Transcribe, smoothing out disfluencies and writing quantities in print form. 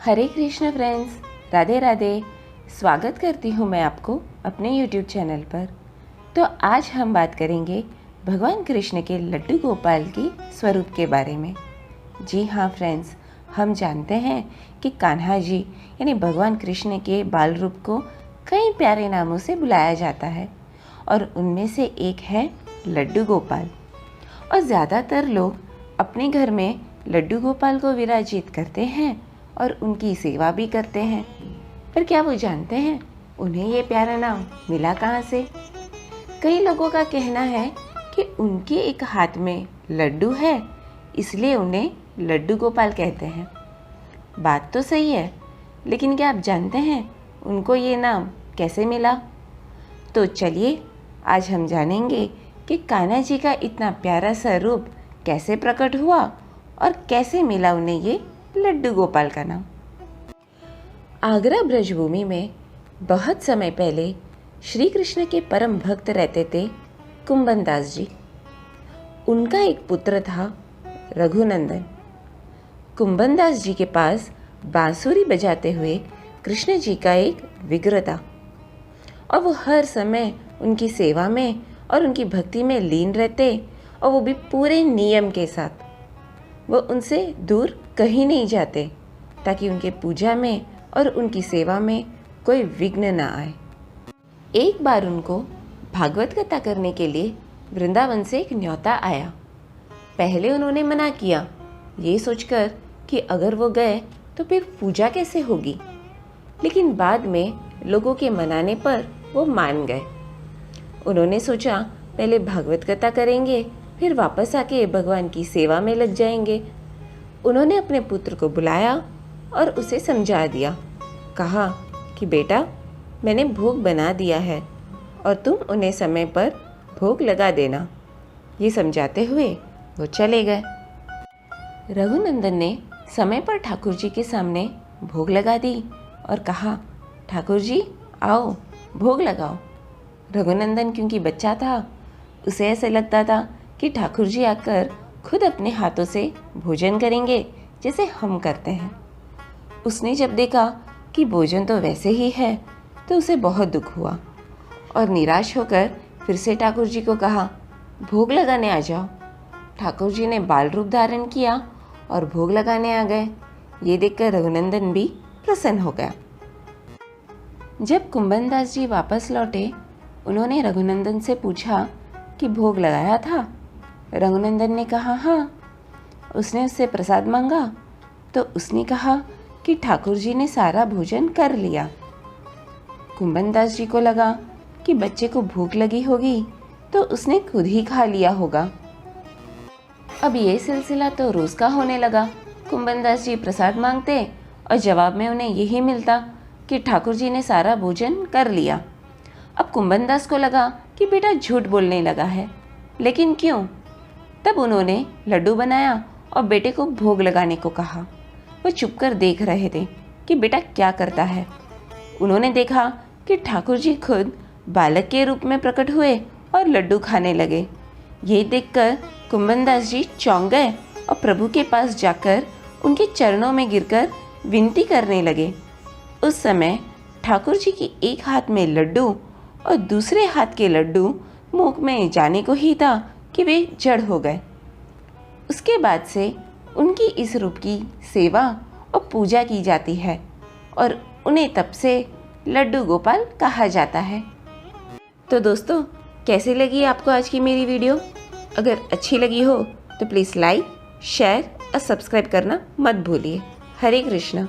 हरे Krishna friends, Radhe Radhe. स्वागत करती हूँ मैं आपको अपने YouTube चैनल पर। तो आज हम बात करेंगे भगवान कृष्ण के लड्डू गोपाल की स्वरूप के बारे में। जी हाँ फ्रेंड्स, हम जानते हैं कि कान्हा जी यानी भगवान कृष्ण के बाल रूप को कई प्यारे नामों से बुलाया जाता है और उनमें से एक है लड्डू गोपाल। और ज़्यादातर लोग अपने घर में लड्डू गोपाल को विराजित करते हैं और उनकी सेवा भी करते हैं। पर क्या वो जानते हैं उन्हें ये प्यारा नाम मिला कहाँ से? कई लोगों का कहना है कि उनके एक हाथ में लड्डू है, इसलिए उन्हें लड्डू गोपाल कहते हैं। बात तो सही है, लेकिन क्या आप जानते हैं उनको ये नाम कैसे मिला? तो चलिए आज हम जानेंगे कि कान्हा जी का इतना प्यारा सा रूप कैसे प्रकट हुआ और कैसे मिला उन्हें ये लड्डू गोपाल का नाम। आगरा ब्रजभूमि में बहुत समय पहले श्री कृष्ण के परम भक्त रहते थे कुंभन दास जी। उनका एक पुत्र था रघुनंदन। कुंभन दास जी के पास बांसुरी बजाते हुए कृष्ण जी का एक विग्रह था और वो हर समय उनकी सेवा में और उनकी भक्ति में लीन रहते, और वो भी पूरे नियम के साथ। वो उनसे दूर कहीं नहीं जाते ताकि उनके पूजा में और उनकी सेवा में कोई विघ्न ना आए। एक बार उनको भागवत कथा करने के लिए वृंदावन से एक न्योता आया। पहले उन्होंने मना किया, ये सोचकर कि अगर वो गए तो फिर पूजा कैसे होगी, लेकिन बाद में लोगों के मनाने पर वो मान गए। उन्होंने सोचा पहले भागवत कथा करेंगे, फिर वापस आके भगवान की सेवा में लग जाएंगे। उन्होंने अपने पुत्र को बुलाया और उसे समझा दिया। कहा कि बेटा, मैंने भोग बना दिया है और तुम उन्हें समय पर भोग लगा देना। ये समझाते हुए वो चले गए। रघुनंदन ने समय पर ठाकुर जी के सामने भोग लगा दी और कहा, ठाकुर जी आओ भोग लगाओ। रघुनंदन क्योंकि बच्चा था, उसे ऐसे लगता था कि ठाकुर जी आकर खुद अपने हाथों से भोजन करेंगे जैसे हम करते हैं। उसने जब देखा कि भोजन तो वैसे ही है तो उसे बहुत दुख हुआ और निराश होकर फिर से ठाकुर जी को कहा, भोग लगाने आ जाओ। ठाकुर जी ने बाल रूप धारण किया और भोग लगाने आ गए। ये देखकर रघुनंदन भी प्रसन्न हो गया। जब कुंभन दास जी वापस लौटे, उन्होंने रघुनंदन से पूछा कि भोग लगाया था? रघुनंदन ने कहा हाँ। उसने उससे प्रसाद मांगा तो उसने कहा कि ठाकुर जी ने सारा भोजन कर लिया। कुंभन दास जी को लगा कि बच्चे को भूख लगी होगी तो उसने खुद ही खा लिया होगा। अब ये सिलसिला तो रोज का होने लगा। कुंभन दास जी प्रसाद मांगते और जवाब में उन्हें यही मिलता कि ठाकुर जी ने सारा भोजन कर लिया। अब कुंभन दास को लगा कि बेटा झूठ बोलने लगा है, लेकिन क्यों? तब उन्होंने लड्डू बनाया और बेटे को भोग लगाने को कहा। वो चुपकर देख रहे थे कि बेटा क्या करता है। उन्होंने देखा कि ठाकुर जी खुद बालक के रूप में प्रकट हुए और लड्डू खाने लगे। ये देखकर कुंभन दास जी चौंक गए और प्रभु के पास जाकर उनके चरणों में गिरकर विनती करने लगे। उस समय ठाकुर जी की एक हाथ में लड्डू और दूसरे हाथ के लड्डू मुख में जाने को ही था कि वे जड़ हो गए। उसके बाद से उनकी इस रूप की सेवा और पूजा की जाती है और उन्हें तब से लड्डू गोपाल कहा जाता है। तो दोस्तों, कैसे लगी आपको आज की मेरी वीडियो? अगर अच्छी लगी हो तो प्लीज़ लाइक, शेयर और सब्सक्राइब करना मत भूलिए। हरे कृष्ण।